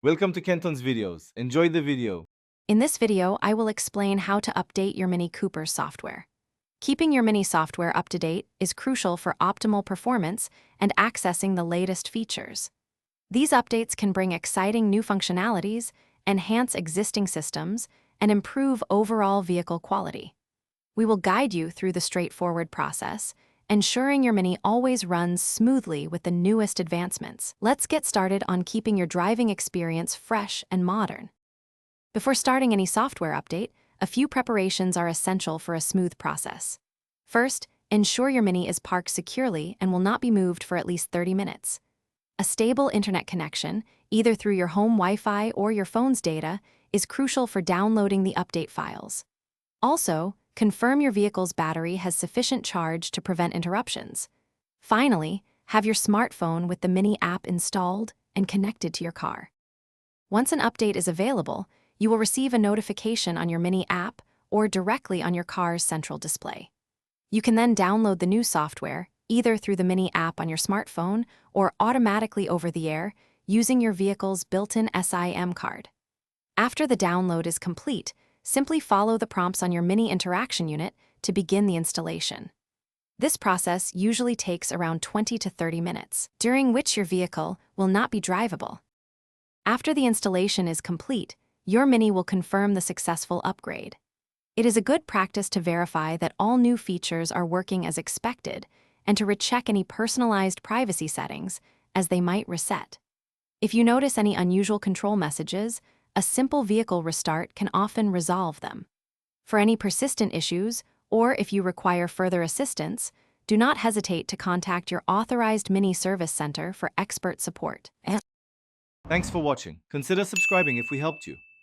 Welcome to Kenton's videos. Enjoy the video. In this video, I will explain how to update your Mini Cooper software. Keeping your Mini software up to date is crucial for optimal performance and accessing the latest features. These updates can bring exciting new functionalities, enhance existing systems, and improve overall vehicle quality. We will guide you through the straightforward process, ensuring your Mini always runs smoothly with the newest advancements. Let's get started on keeping your driving experience fresh and modern. Before starting any software update, a few preparations are essential for a smooth process. First, ensure your Mini is parked securely and will not be moved for at least 30 minutes. A stable internet connection, either through your home Wi-Fi or your phone's data, is crucial for downloading the update files. Also, confirm your vehicle's battery has sufficient charge to prevent interruptions. Finally, have your smartphone with the Mini app installed and connected to your car. Once an update is available, you will receive a notification on your Mini app or directly on your car's central display. You can then download the new software, either through the Mini app on your smartphone or automatically over the air using your vehicle's built-in SIM card. After the download is complete, simply follow the prompts on your Mini interaction unit to begin the installation. This process usually takes around 20 to 30 minutes, during which your vehicle will not be drivable. After the installation is complete, your Mini will confirm the successful upgrade. It is a good practice to verify that all new features are working as expected and to recheck any personalized privacy settings, as they might reset. If you notice any unusual control messages, a simple vehicle restart can often resolve them. For any persistent issues, or if you require further assistance, do not hesitate to contact your authorized Mini service center for expert support. Thanks for watching. Consider subscribing if we helped you.